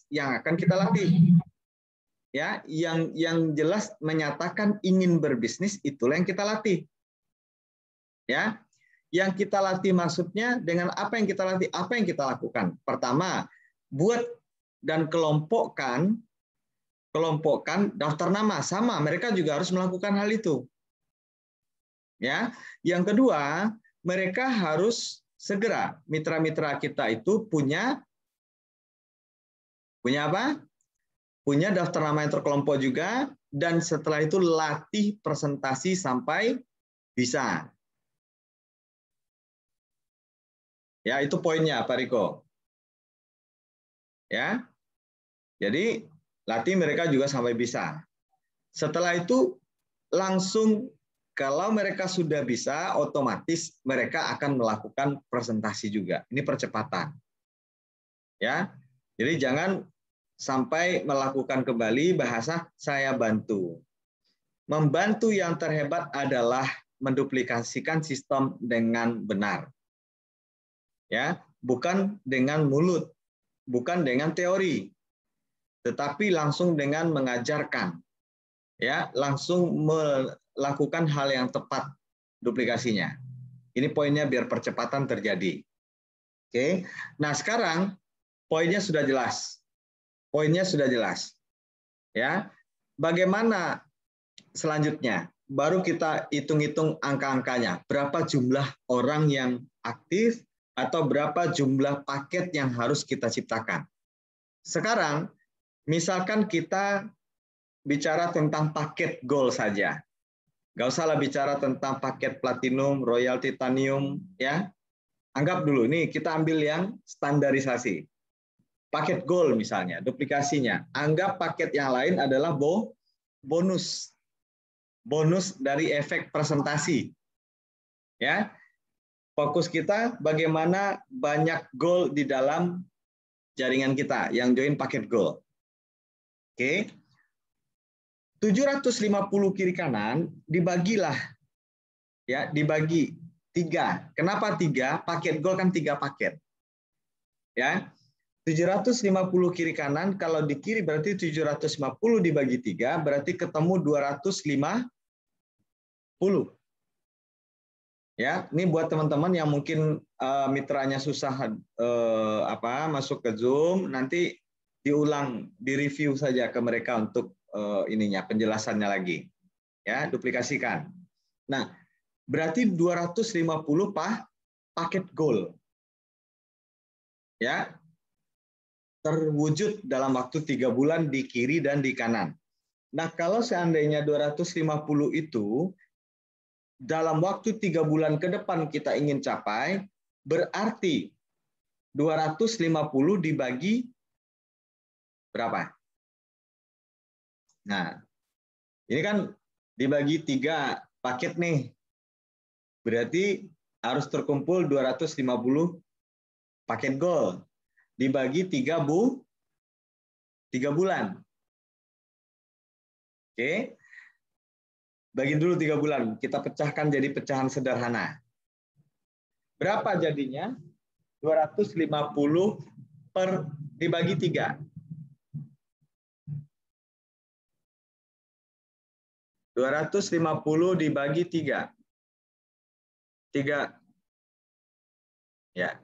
yang akan kita latih. Ya, yang jelas menyatakan ingin berbisnis itulah yang kita latih. Ya, yang kita latih maksudnya dengan apa yang kita latih, apa yang kita lakukan. Pertama, buat dan kelompokkan daftar nama, sama mereka juga harus melakukan hal itu. Ya, yang kedua, mereka harus segera, mitra-mitra kita itu punya apa? Punya daftar nama yang terkelompok juga, dan setelah itu latih presentasi sampai bisa. Ya, itu poinnya, Pak Riko. Ya, jadi latih mereka juga sampai bisa. Setelah itu langsung kalau mereka sudah bisa, otomatis mereka akan melakukan presentasi juga. Ini percepatan. Ya, jadi jangan sampai melakukan kembali bahasa saya bantu. Membantu yang terhebat adalah menduplikasikan sistem dengan benar. Ya, bukan dengan mulut, bukan dengan teori, tetapi langsung dengan mengajarkan. Ya, langsung melakukan hal yang tepat duplikasinya. Ini poinnya biar percepatan terjadi. Oke. Nah, sekarang poinnya sudah jelas. Poinnya sudah jelas. Ya. Bagaimana selanjutnya? Baru kita hitung-hitung angka-angkanya. Berapa jumlah orang yang aktif atau berapa jumlah paket yang harus kita ciptakan. Sekarang, misalkan kita bicara tentang paket gold saja. Nggak usah lah bicara tentang paket platinum, royal, titanium, ya. Anggap dulu, nih kita ambil yang standarisasi. Paket gold misalnya, duplikasinya. Anggap paket yang lain adalah bonus. Bonus dari efek presentasi. Ya. Fokus kita bagaimana banyak gold di dalam jaringan kita yang join paket gold. Oke. 750 kiri kanan dibagilah. Ya, dibagi 3. Kenapa 3? Paket gold kan 3 paket. Ya. 750 kiri kanan, kalau di kiri berarti 750 dibagi 3, berarti ketemu 250. Ya, ini buat teman-teman yang mungkin mitranya susah masuk ke Zoom, nanti diulang, direview saja ke mereka untuk ininya penjelasannya lagi. Ya, duplikasikan. Nah, berarti 250 paket gold. Ya, terwujud dalam waktu 3 bulan di kiri dan di kanan. Nah, kalau seandainya 250 itu dalam waktu 3 bulan ke depan kita ingin capai, berarti 250 dibagi berapa? Nah, ini kan dibagi 3 paket nih. Berarti harus terkumpul 250 paket gold. Dibagi 3 bulan. Oke. Bagi dulu 3 bulan. Kita pecahkan jadi pecahan sederhana. Berapa jadinya? 250 dibagi 3. 250 dibagi 3. 3. Ya.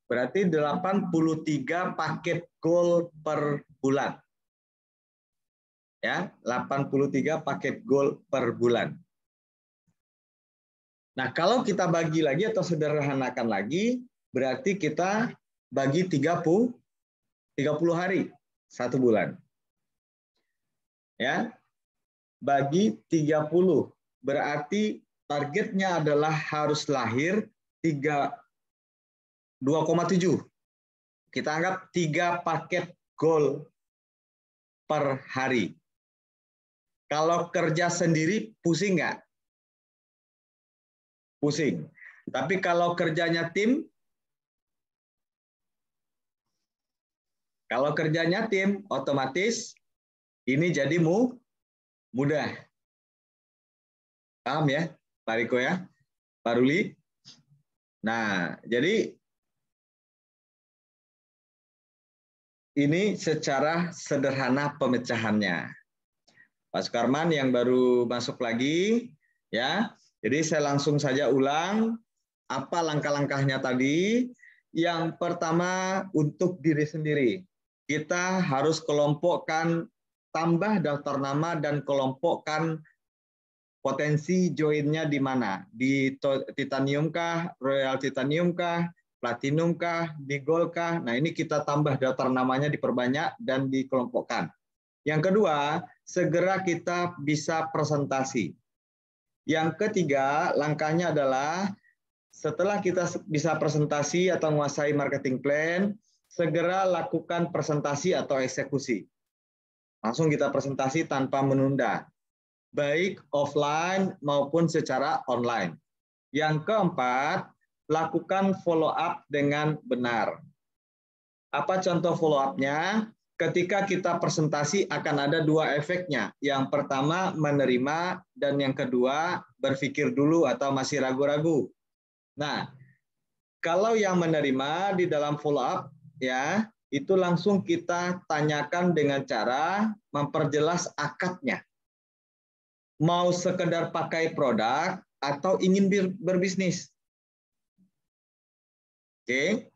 Berarti 83 paket gold per bulan. Ya, 83 paket gold per bulan. Nah, kalau kita bagi lagi atau sederhanakan lagi, berarti kita bagi 30 hari, 1 bulan. Ya. Bagi 30, berarti targetnya adalah harus lahir 2,7. Kita anggap 3 paket gold per hari. Kalau kerja sendiri pusing nggak? Pusing. Tapi kalau kerjanya tim, otomatis ini jadi mudah. Paham ya, Pak Riko ya? Pak Ruli? Nah, jadi ini secara sederhana pemecahannya. Pak Sukarman yang baru masuk lagi, ya. Jadi saya langsung saja ulang apa langkah-langkahnya tadi. Yang pertama untuk diri sendiri. Kita harus kelompokkan, tambah daftar nama dan kelompokkan potensi joinnya di mana. Di titanium kah, royal titanium kah, platinum kah, di gold kah. Nah ini kita tambah daftar namanya, diperbanyak dan dikelompokkan. Yang kedua, segera kita bisa presentasi. Yang ketiga, langkahnya adalah setelah kita bisa presentasi atau menguasai marketing plan, segera lakukan presentasi atau eksekusi. Langsung kita presentasi tanpa menunda, baik offline maupun secara online. Yang keempat, lakukan follow up dengan benar. Apa contoh follow up-nya? Ketika kita presentasi akan ada dua efeknya. Yang pertama menerima dan yang kedua berpikir dulu atau masih ragu-ragu. Nah, kalau yang menerima di dalam follow up ya, itu langsung kita tanyakan dengan cara memperjelas akadnya. Mau sekedar pakai produk atau ingin berbisnis. Oke.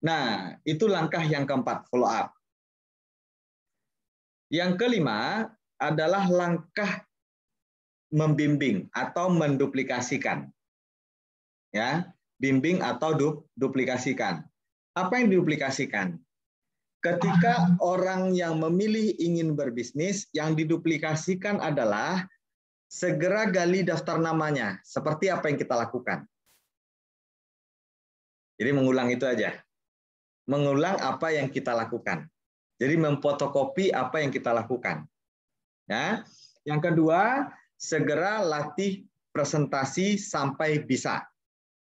Nah, itu langkah yang keempat, follow up. Yang kelima adalah langkah membimbing atau menduplikasikan. Ya, bimbing atau duplikasikan. Apa yang diduplikasikan? Ketika orang yang memilih ingin berbisnis, yang diduplikasikan adalah segera gali daftar namanya. Seperti apa yang kita lakukan. Jadi mengulang itu aja. Mengulang apa yang kita lakukan. Jadi memfotokopi apa yang kita lakukan. Ya. Yang kedua, segera latih presentasi sampai bisa.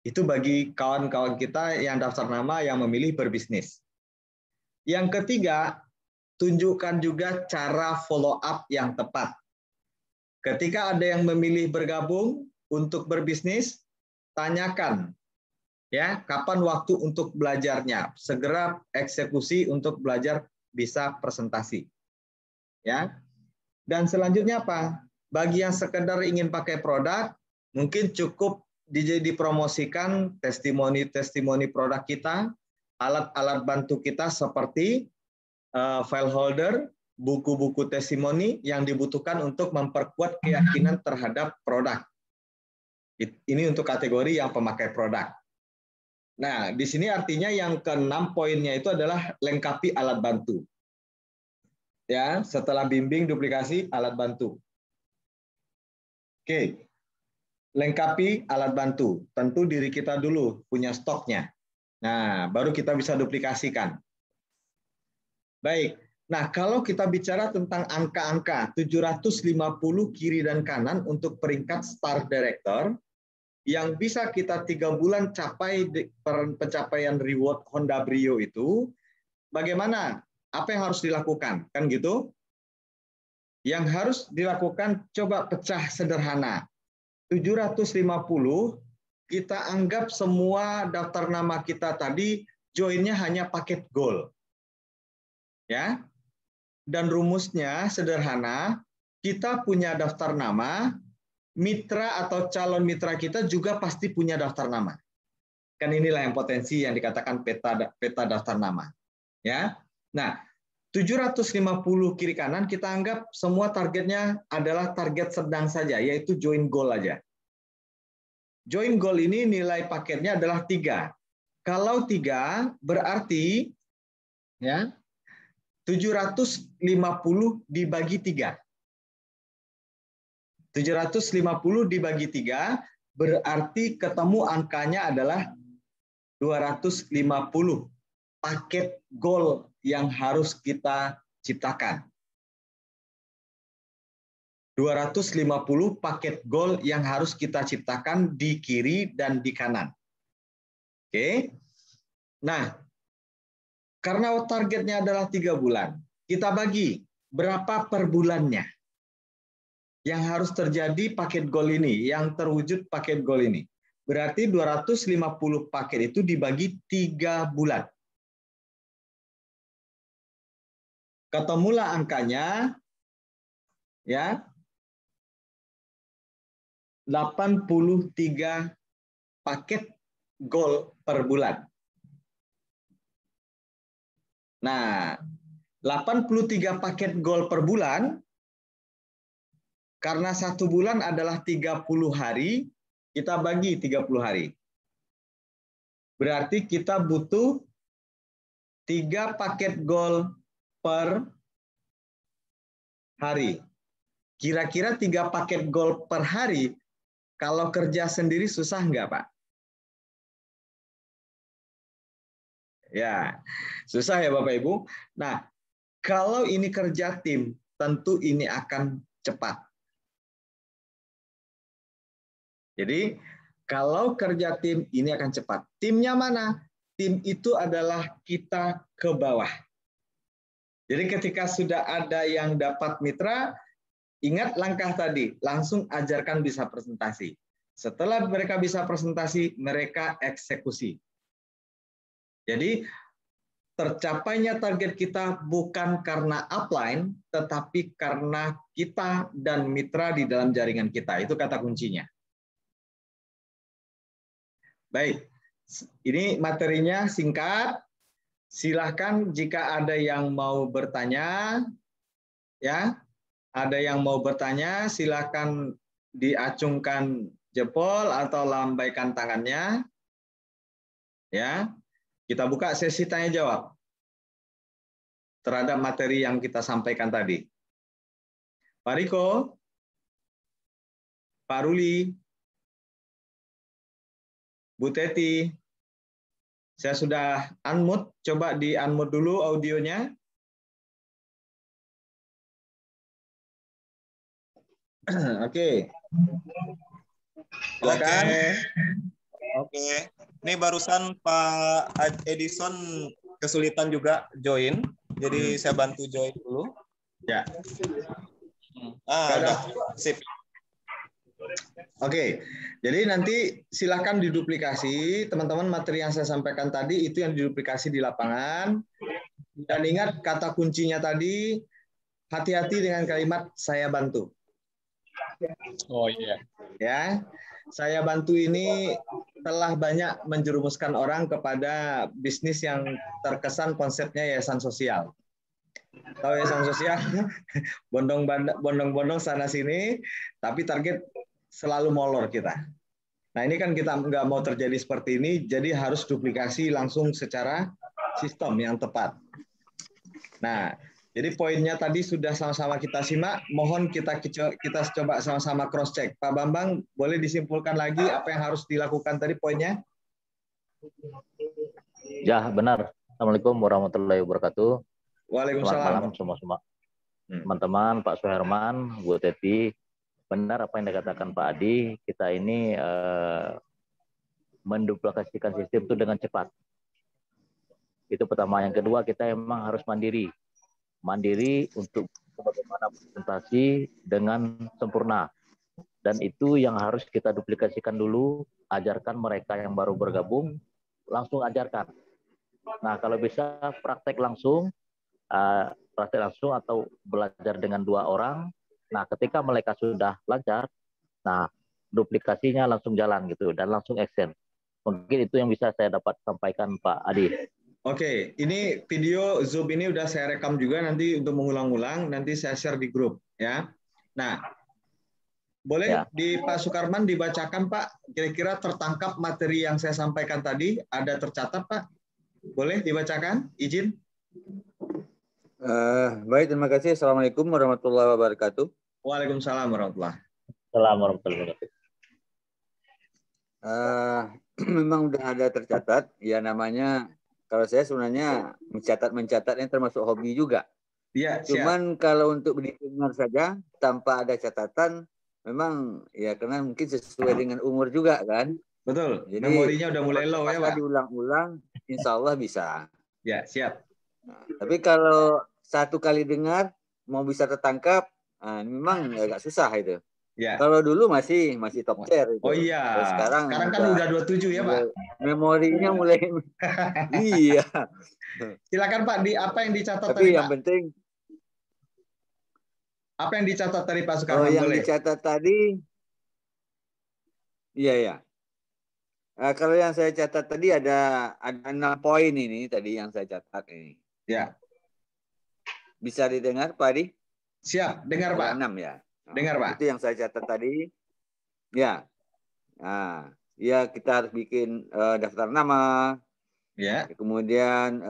Itu bagi kawan-kawan kita yang daftar nama yang memilih berbisnis. Yang ketiga, tunjukkan juga cara follow up yang tepat. Ketika ada yang memilih bergabung untuk berbisnis, tanyakan ya, kapan waktu untuk belajarnya? Segera eksekusi untuk belajar bisa presentasi. Ya. Dan selanjutnya apa? Bagi yang sekedar ingin pakai produk, mungkin cukup dipromosikan testimoni-testimoni produk kita, alat-alat bantu kita seperti file holder, buku-buku testimoni yang dibutuhkan untuk memperkuat keyakinan terhadap produk. Ini untuk kategori yang pemakai produk. Nah, di sini artinya yang keenam poinnya itu adalah lengkapi alat bantu. Ya, setelah bimbing duplikasi alat bantu. Oke. Lengkapi alat bantu. Tentu diri kita dulu punya stoknya. Nah, baru kita bisa duplikasikan. Baik. Nah, kalau kita bicara tentang angka-angka 750 kiri dan kanan untuk peringkat Star Director, yang bisa kita 3 bulan capai pencapaian reward Honda Brio itu, bagaimana? Apa yang harus dilakukan? Kan gitu? Yang harus dilakukan, coba pecah sederhana. 750, kita anggap semua daftar nama kita tadi, joinnya hanya paket gold. Ya. Dan rumusnya sederhana, kita punya daftar nama, mitra atau calon mitra kita juga pasti punya daftar nama. Kan inilah yang potensi yang dikatakan peta daftar nama. Ya. Nah, 750 kiri kanan kita anggap semua targetnya adalah target sedang saja, yaitu join goal aja. Join goal ini nilai paketnya adalah 3. Kalau 3 berarti ya 750 dibagi 3. 750 dibagi 3 berarti ketemu angkanya adalah 250 paket goal yang harus kita ciptakan. 250 paket goal yang harus kita ciptakan di kiri dan di kanan. Oke. Nah, karena targetnya adalah 3 bulan, kita bagi berapa per bulannya yang harus terjadi paket goal ini, yang terwujud paket goal ini. Berarti 250 paket itu dibagi 3 bulan. Ketemulah angkanya ya 83 paket gold per bulan. Nah, 83 paket gold per bulan, karena 1 bulan adalah 30 hari, kita bagi 30 hari. Berarti kita butuh 3 paket gold per hari. Kira-kira 3 paket gold per hari, kalau kerja sendiri susah nggak, Pak? Ya, susah ya Bapak Ibu. Nah, kalau ini kerja tim, tentu ini akan cepat. Jadi, kalau kerja tim, ini akan cepat. Timnya mana? Tim itu adalah kita ke bawah. Jadi ketika sudah ada yang dapat mitra, ingat langkah tadi, langsung ajarkan bisa presentasi. Setelah mereka bisa presentasi, mereka eksekusi. Jadi tercapainya target kita bukan karena upline, tetapi karena kita dan mitra di dalam jaringan kita. Itu kata kuncinya. Baik, ini materinya singkat. Silahkan jika ada yang mau bertanya, ya, ada yang mau bertanya, silahkan diacungkan jempol atau lambaikan tangannya. Ya, kita buka sesi tanya jawab terhadap materi yang kita sampaikan tadi. Pak Riko, Pak Ruli, Bu Teti, saya sudah unmute, coba di unmute dulu audionya. Oke. Silakan. Oke. Ini barusan Pak Edison kesulitan juga join, jadi saya bantu join dulu. Ya. Udah. Sip. Oke, jadi nanti silahkan diduplikasi, teman-teman materi yang saya sampaikan tadi itu yang diduplikasi di lapangan. Dan ingat kata kuncinya tadi, hati-hati dengan kalimat saya bantu. Oh iya. Ya, saya bantu ini telah banyak menjerumuskan orang kepada bisnis yang terkesan konsepnya yayasan sosial. Tahu yayasan sosial, bondong-bondong sana sini, tapi target selalu molor kita. Nah ini kan kita nggak mau terjadi seperti ini, jadi harus duplikasi langsung secara sistem yang tepat. Nah, jadi poinnya tadi sudah sama-sama kita simak, mohon kita coba sama-sama cross check. Pak Bambang, boleh disimpulkan lagi apa yang harus dilakukan tadi poinnya? Ya, benar. Assalamualaikum warahmatullahi wabarakatuh. Waalaikumsalam. Selamat malam semua teman-teman, Pak Suherman, Bu Teti. Benar apa yang dikatakan Pak Adi, kita ini menduplikasikan sistem itu dengan cepat. Itu pertama. Yang kedua, kita memang harus mandiri. Mandiri untuk bagaimana presentasi dengan sempurna. Dan itu yang harus kita duplikasikan dulu, ajarkan mereka yang baru bergabung, langsung ajarkan. Nah, kalau bisa praktek langsung atau belajar dengan 2 orang. Nah, ketika mereka sudah lancar, nah duplikasinya langsung jalan gitu dan langsung action. Mungkin itu yang bisa saya dapat sampaikan Pak Adi. Oke, ini video Zoom ini udah saya rekam juga nanti untuk mengulang-ulang, nanti saya share di grup ya. Nah, boleh di Pak Sukarman dibacakan Pak, kira-kira tertangkap materi yang saya sampaikan tadi, ada tercatat Pak? Boleh dibacakan? Izin? Baik, terima kasih. Assalamualaikum warahmatullahi wabarakatuh. Waalaikumsalam warahmatullahi wabarakatuh. Memang udah ada tercatat, ya namanya, kalau saya sebenarnya mencatatnya termasuk hobi juga. Iya, cuman kalau untuk didengar saja, tanpa ada catatan, memang ya karena mungkin sesuai dengan umur juga kan. Betul, jadi memorinya udah mulai low ya Pak. Diulang-ulang, insya Allah bisa. Ya, siap. Nah, tapi kalau satu kali dengar, mau bisa tertangkap, memang agak susah itu. Ya. Kalau dulu masih top tier itu. Oh iya. Sekarang kan udah 27 ya Pak. Memorinya mulai. Iya. Silakan Pak, apa yang dicatat tapi tadi yang Pak? penting Apa yang dicatat tadi Pak Oh, Sukarman? yang Boleh? dicatat tadi, iya ya. Kalau yang saya catat tadi ada 6 poin ini tadi yang saya catat ini. Ya, Bisa didengar Pak Adi? siap. Dengar Ada Pak. 6 ya. Dengar Pak. Itu yang saya catat tadi. Ya. Nah, ya kita harus bikin daftar nama, Ya, kemudian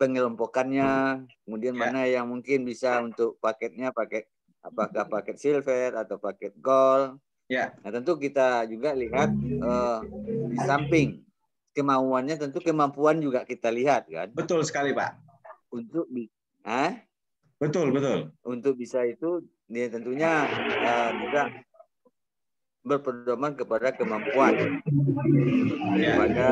pengelompokannya, kemudian ya, mana yang mungkin bisa untuk paketnya, apakah paket silver atau paket gold. ya. Nah, tentu kita juga lihat di samping kemauannya, tentu kemampuan juga kita lihat kan. Betul sekali Pak. Untuk Betul, betul. untuk bisa itu dia tentunya juga berpedoman kepada kemampuan Ya, daripada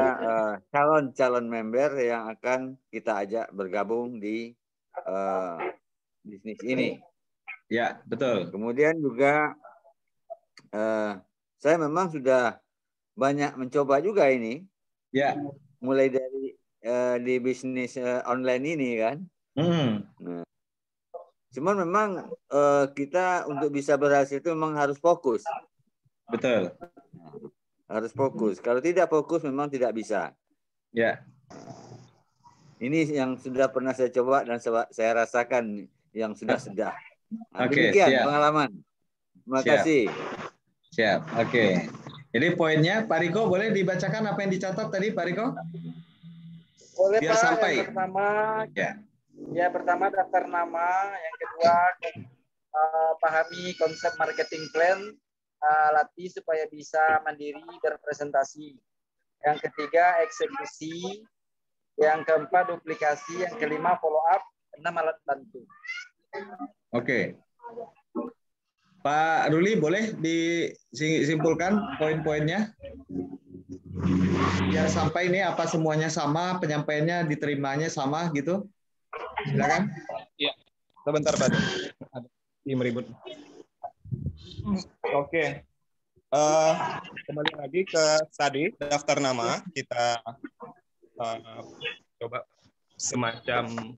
calon-calon member yang akan kita ajak bergabung di bisnis ini. ya, betul. Kemudian juga saya memang sudah banyak mencoba juga ini, Ya. mulai dari di bisnis online ini kan. Nah, cuman memang kita untuk bisa berhasil itu memang harus fokus. Betul. Harus fokus. Kalau tidak fokus memang tidak bisa. Ya. Ini yang sudah pernah saya coba dan saya rasakan yang sudah. Nah, Oke, demikian siap. pengalaman. Terima Siap. kasih. Siap. Oke. Jadi poinnya Pak Riko boleh dibacakan apa yang dicatat tadi Pak Riko? Boleh Biar Pak, sampai. yang pertama, Ya. pertama daftar nama, yang kedua pahami konsep marketing plan, latih supaya bisa mandiri berpresentasi. Yang ketiga eksekusi, yang keempat duplikasi, yang kelima follow up, 6 alat bantu. Oke. Pak Ruli boleh disimpulkan poin-poinnya? Biar sampai ini apa semuanya sama, penyampaiannya diterimanya sama gitu. Silakan. Iya, sebentar Pak. Ada tim ribut. Oke. Kembali lagi ke tadi daftar nama, kita coba semacam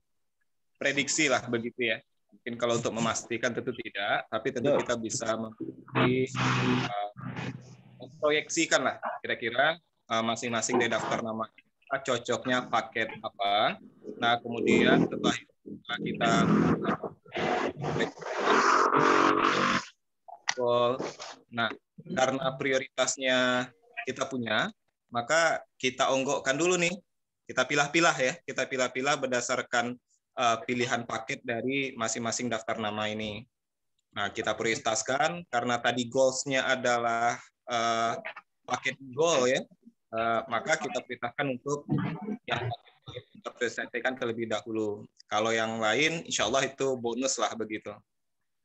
prediksi lah begitu ya. Mungkin kalau untuk memastikan tentu tidak, tapi tentu kita bisa proyeksikan lah kira-kira masing-masing dari daftar nama kita cocoknya paket apa. Nah kemudian setelah kita nah karena prioritasnya kita punya, maka kita onggokkan dulu nih, kita pilah-pilah ya, kita pilah-pilah berdasarkan pilihan paket dari masing-masing daftar nama ini. Nah, kita prioritaskan karena tadi goals-nya adalah paket goal ya, maka kita prioritaskan untuk yang kita presentasikan terlebih dahulu. Kalau yang lain, insya Allah itu bonus lah begitu.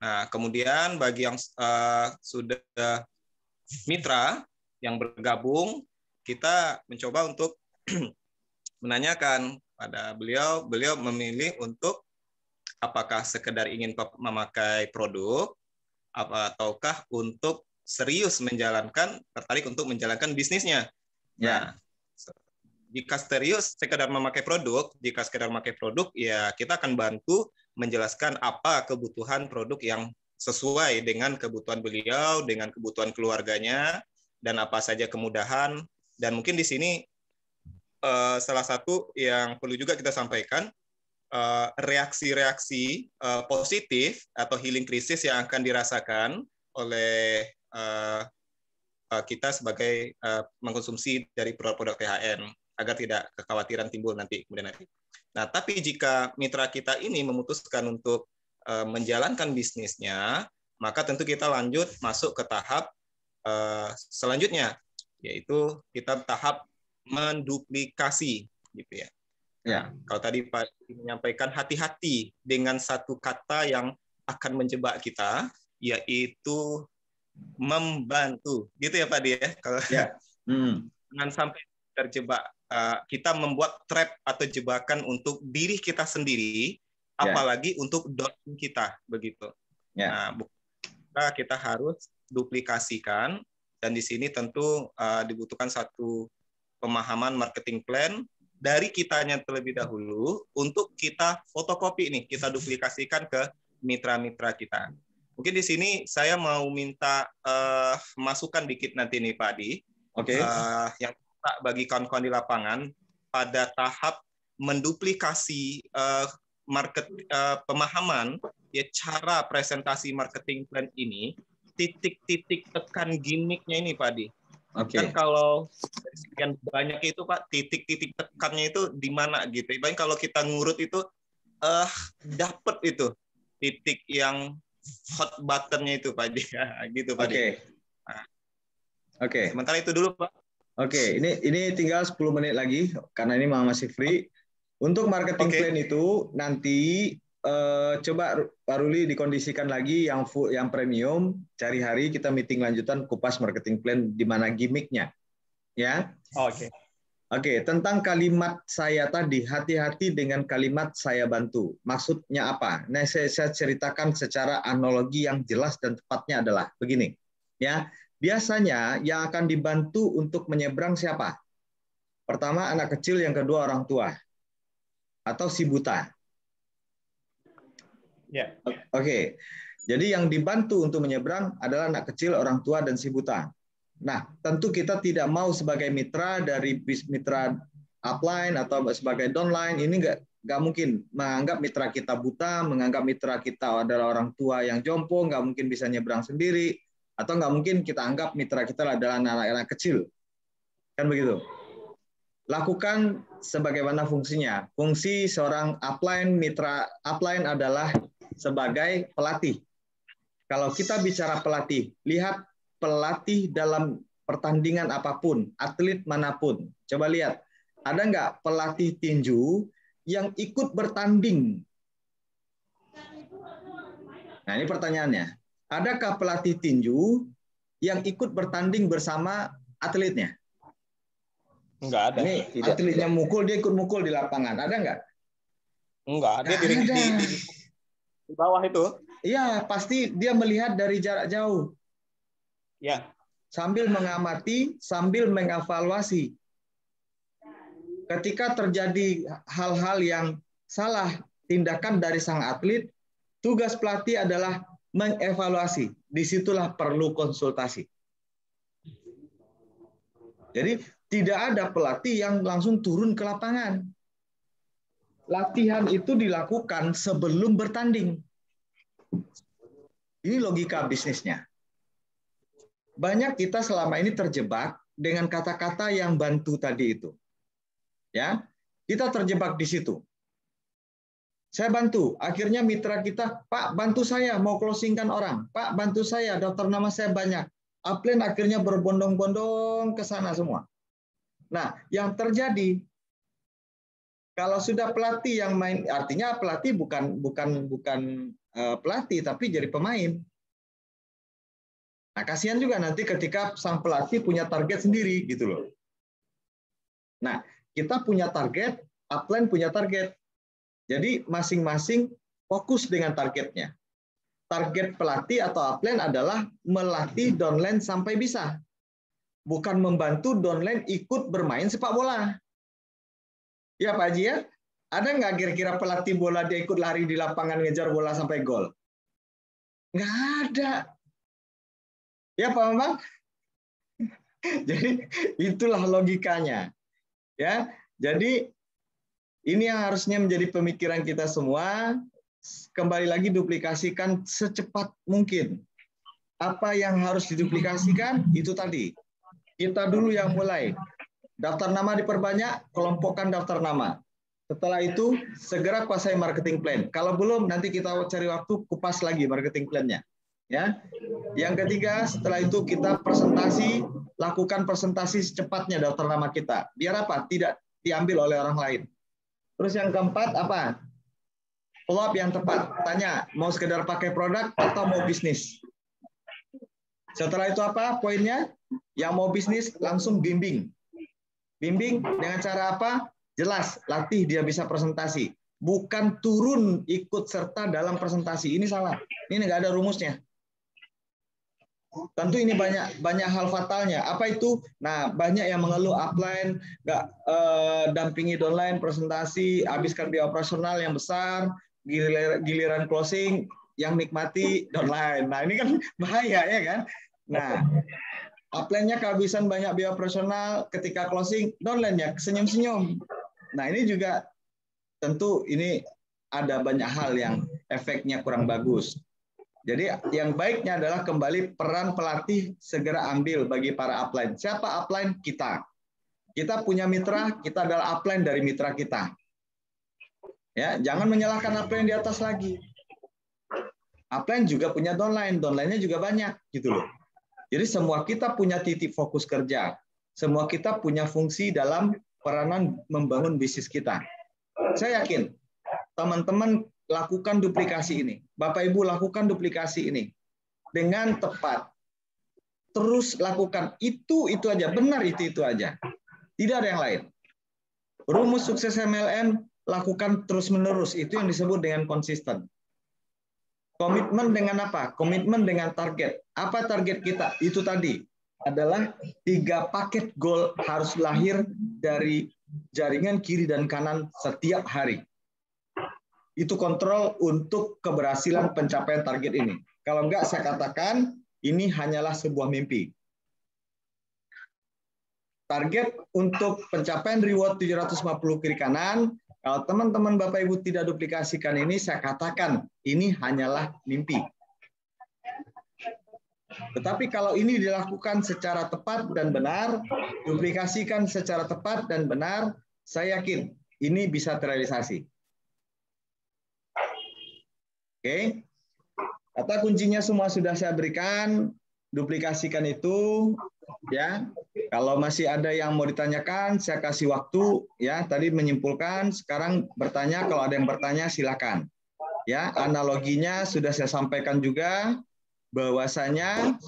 Nah, kemudian bagi yang sudah mitra yang bergabung, kita mencoba untuk menanyakan pada beliau memilih untuk apakah sekedar ingin memakai produk, ataukah untuk serius tertarik untuk menjalankan bisnisnya. Nah, jika serius sekedar memakai produk, ya kita akan bantu menjelaskan apa kebutuhan produk yang sesuai dengan kebutuhan beliau, dengan kebutuhan keluarganya, dan apa saja kemudahan. Dan mungkin di sini salah satu yang perlu juga kita sampaikan, reaksi-reaksi positif atau healing krisis yang akan dirasakan oleh kita sebagai mengkonsumsi dari produk-produk THN, agar tidak kekhawatiran timbul nanti kemudian hari. Nah, tapi jika mitra kita ini memutuskan untuk menjalankan bisnisnya, maka tentu kita lanjut masuk ke tahap selanjutnya, yaitu kita tahap menduplikasi, gitu ya. Ya, kalau tadi Pak menyampaikan hati-hati dengan satu kata yang akan menjebak kita, yaitu membantu, gitu ya Pak dia. Kalau jangan sampai terjebak. Kita membuat trap atau jebakan untuk diri kita sendiri, apalagi untuk dosen kita, begitu. Nah, kita harus duplikasikan, dan di sini tentu dibutuhkan satu pemahaman marketing plan dari kitanya terlebih dahulu untuk kita fotokopi nih, kita duplikasikan ke mitra-mitra kita. Mungkin di sini saya mau minta masukan dikit nanti nih Pak Adi. Oke. Yang bagi kawan-kawan di lapangan pada tahap menduplikasi pemahaman ya cara presentasi marketing plan ini, titik-titik tekan gimmicknya ini Pak Adi. Kan kalau sekian banyak itu Pak, titik-titik tekannya itu di mana gitu. Ibaratnya kalau kita ngurut itu dapat itu titik yang hot button-nya itu Pak Adi. Gitu Pak Adi. Oke. Sementara itu dulu Pak. Oke, ini tinggal 10 menit lagi karena ini masih free. Untuk marketing plan itu nanti coba Pak Ruli dikondisikan lagi yang full, yang premium. Cari hari kita meeting lanjutan kupas marketing plan di mana gimmicknya, ya. Oke, tentang kalimat saya tadi, hati-hati dengan kalimat saya bantu. Maksudnya apa? Nah, saya ceritakan secara analogi yang jelas dan tepatnya adalah begini, ya. Biasanya yang akan dibantu untuk menyeberang siapa? Pertama anak kecil, yang kedua orang tua atau si buta. Ya. Oke. Jadi yang dibantu untuk menyeberang adalah anak kecil, orang tua, dan si buta. Nah, tentu kita tidak mau sebagai mitra dari mitra upline atau sebagai downline, ini nggak mungkin menganggap mitra kita buta, menganggap mitra kita adalah orang tua yang jompo, nggak mungkin bisa nyeberang sendiri, atau nggak mungkin kita anggap mitra kita adalah anak-anak kecil. Kan begitu. Lakukan sebagaimana fungsinya. Fungsi seorang upline, mitra upline adalah sebagai pelatih. Kalau kita bicara pelatih, lihat pelatih dalam pertandingan apapun, atlet manapun. Coba lihat, ada nggak pelatih tinju yang ikut bertanding? Nah, ini pertanyaannya. Adakah pelatih tinju yang ikut bertanding bersama atletnya? Enggak ada. Ini atletnya mukul, dia ikut mukul di lapangan. Ada nggak? Enggak, dia di bawah itu. Iya, pasti dia melihat dari jarak jauh. Ya. Sambil mengamati, sambil mengevaluasi. Ketika terjadi hal-hal yang salah tindakan dari sang atlet, tugas pelatih adalah mengevaluasi. Disitulah perlu konsultasi. Jadi tidak ada pelatih yang langsung turun ke lapangan. Latihan itu dilakukan sebelum bertanding. Ini logika bisnisnya. Banyak kita selama ini terjebak dengan kata-kata yang bantu tadi itu. Ya, kita terjebak di situ. Saya bantu, akhirnya mitra kita, Pak bantu saya mau closingkan orang, Pak bantu saya, daftar nama saya banyak. Upline akhirnya berbondong-bondong ke sana semua. Nah, yang terjadi kalau sudah pelatih yang main, artinya pelatih bukan pelatih tapi jadi pemain. Nah, kasihan juga nanti ketika sang pelatih punya target sendiri gitu loh. Nah, kita punya target, upline punya target. Jadi masing-masing fokus dengan targetnya. Target pelatih atau upline adalah melatih downline sampai bisa. Bukan membantu downline ikut bermain sepak bola. Ya Pak Haji ya? Ada nggak kira-kira pelatih bola dia ikut lari di lapangan ngejar bola sampai gol? Nggak ada. Ya Pak Bambang? Jadi itulah logikanya. Ya, jadi ini yang harusnya menjadi pemikiran kita semua. Kembali lagi duplikasikan secepat mungkin. Apa yang harus diduplikasikan itu tadi. Kita dulu yang mulai. Daftar nama diperbanyak, kelompokkan daftar nama. Setelah itu segera kuasai marketing plan. Kalau belum nanti kita cari waktu kupas lagi marketing plan-nya. Ya. Yang ketiga, setelah itu kita presentasi, lakukan presentasi secepatnya daftar nama kita. Biar apa? Tidak diambil oleh orang lain. Terus yang keempat apa? Follow up yang tepat. Tanya, mau sekedar pakai produk atau mau bisnis? Setelah itu apa poinnya? Yang mau bisnis langsung bimbing. Bimbing dengan cara apa? Jelas, latih dia bisa presentasi. Bukan turun ikut serta dalam presentasi. Ini salah. Ini nggak ada rumusnya. Tentu ini banyak hal fatalnya. Apa itu? Nah, banyak yang mengeluh upline, nggak dampingi downline presentasi, habiskan biaya operasional yang besar, giliran closing yang nikmati downline. Nah, ini kan bahaya ya kan. Nah, upline-nya kehabisan banyak biaya operasional, ketika closing downline-nya senyum-senyum. Nah, ini juga tentu ini ada banyak hal yang efeknya kurang bagus. Jadi yang baiknya adalah kembali peran pelatih segera ambil bagi para upline. Siapa upline? Kita. Kita punya mitra, kita adalah upline dari mitra kita. Ya, jangan menyalahkan upline di atas lagi. Upline juga punya downline, downline-nya juga banyak gitu loh. Jadi semua kita punya titik fokus kerja. Semua kita punya fungsi dalam peranan membangun bisnis kita. Saya yakin teman-teman lakukan duplikasi ini. Bapak Ibu lakukan duplikasi ini dengan tepat. Terus lakukan itu aja, benar itu aja. Tidak ada yang lain. Rumus sukses MLM lakukan terus-menerus, itu yang disebut dengan konsisten. Komitmen dengan apa? Komitmen dengan target. Apa target kita? Itu tadi adalah 3 paket goal harus lahir dari jaringan kiri dan kanan setiap hari. Itu kontrol untuk keberhasilan pencapaian target ini. Kalau enggak, saya katakan ini hanyalah sebuah mimpi. Target untuk pencapaian reward 750 kiri kanan, kalau teman-teman Bapak Ibu tidak duplikasikan ini, saya katakan ini hanyalah mimpi. Tetapi kalau ini dilakukan secara tepat dan benar, duplikasikan secara tepat dan benar, saya yakin ini bisa terrealisasi. Oke, kata kuncinya semua sudah saya berikan, duplikasikan itu, ya. Kalau masih ada yang mau ditanyakan, saya kasih waktu, ya. Tadi menyimpulkan, sekarang bertanya. Kalau ada yang bertanya, silakan. Ya, analoginya sudah saya sampaikan juga, bahwasanya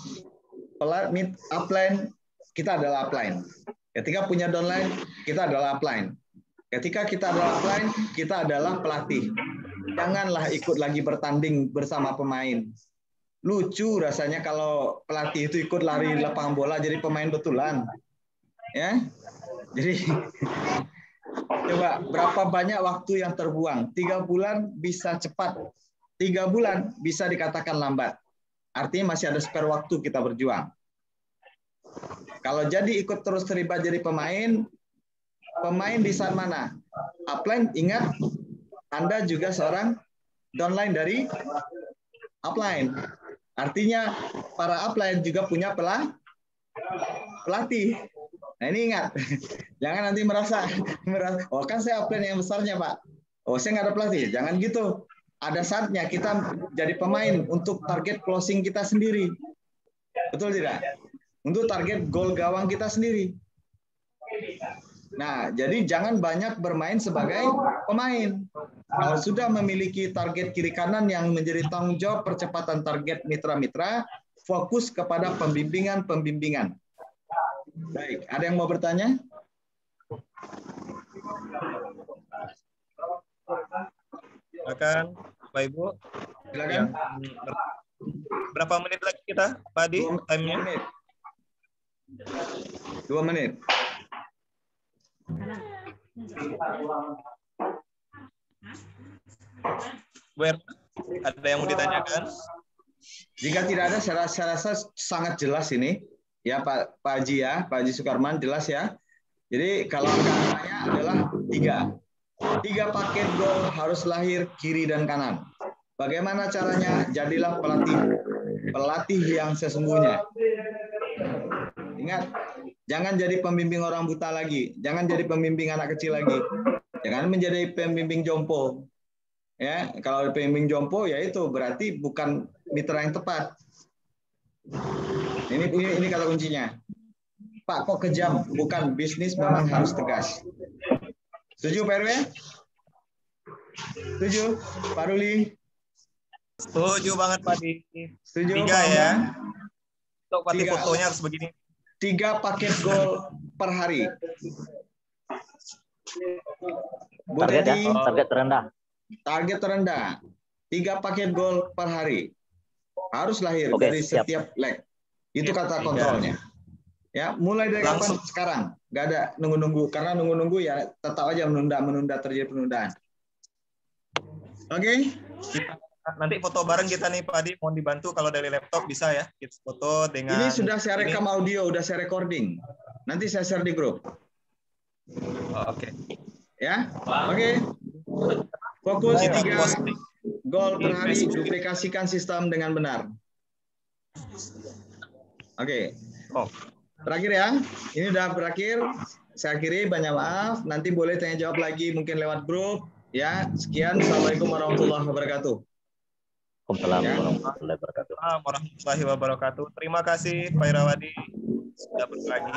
upline kita adalah upline. Ketika punya downline, kita adalah upline. Ketika kita adalah upline, kita adalah pelatih. Janganlah ikut lagi bertanding bersama pemain. Lucu rasanya kalau pelatih itu ikut lari lapangan bola jadi pemain betulan. Ya. Jadi coba berapa banyak waktu yang terbuang? 3 bulan bisa cepat. 3 bulan bisa dikatakan lambat. Artinya masih ada spare waktu kita berjuang. Kalau jadi ikut terus terlibat jadi pemain di saat mana? Upline, ingat, Anda juga seorang downline dari upline. Artinya para upline juga punya pelatih. Nah ini ingat, jangan nanti merasa, oh kan saya upline yang besarnya Pak. Oh saya nggak ada pelatih. Jangan gitu. Ada saatnya kita jadi pemain untuk target closing kita sendiri. Betul tidak? Untuk target gol gawang kita sendiri. Nah, jadi jangan banyak bermain sebagai pemain. Kalau sudah memiliki target kiri kanan yang menjadi tanggung jawab percepatan target mitra-mitra, fokus kepada pembimbingan. Baik, ada yang mau bertanya? Silakan, Pak Ibu. Silakan. Berapa menit lagi kita, Pak Adi? Time-nya? 2 menit. Bu Erna, ada yang mau ditanyakan? Jika tidak ada, saya rasa sangat jelas ini. Ya Pak Haji ya, Pak Haji Sukarman jelas ya. Jadi kalau angka-angkanya adalah 3 paket goal harus lahir kiri dan kanan. Bagaimana caranya? Jadilah pelatih yang sesungguhnya. Ingat, jangan jadi pembimbing orang buta lagi, jangan jadi pembimbing anak kecil lagi, jangan menjadi pembimbing jompo. Ya, kalau pembimbing jompo ya itu berarti bukan mitra yang tepat. Ini kata kuncinya. Pak kok kejam? Bukan, bisnis memang harus tegas. Setuju Pak RW? Setuju Pak Ruli? Setuju banget Pak Adi. Setuju 3 Pak ya. Untuk pati fotonya harus begini. 3 paket gol per hari. Target ya, target terendah. Target terendah. 3 paket gol per hari. Harus lahir dari setiap leg. Itu kata kontrolnya. Ya, mulai dari kapan? Sekarang. Nggak ada nunggu-nunggu. Karena nunggu-nunggu ya tetap aja menunda terjadi penundaan. Oke? Nanti foto bareng kita nih Pak Adi, mohon dibantu kalau dari laptop bisa ya. Kita foto dengan Ini sudah saya rekam audio, udah saya recording. Nanti saya share di grup. Oke. Ya, oke. Fokus 3 goal per hari, duplikasikan sistem dengan benar. Oke. Terakhir ya, ini udah berakhir. Saya akhiri, banyak maaf. Nanti boleh tanya jawab lagi mungkin lewat grup. Ya, sekian. Assalamualaikum warahmatullahi wabarakatuh. Waalaikumsalam warahmatullahi wabarakatuh. Terima kasih Pak Irawadi sudah berbagi.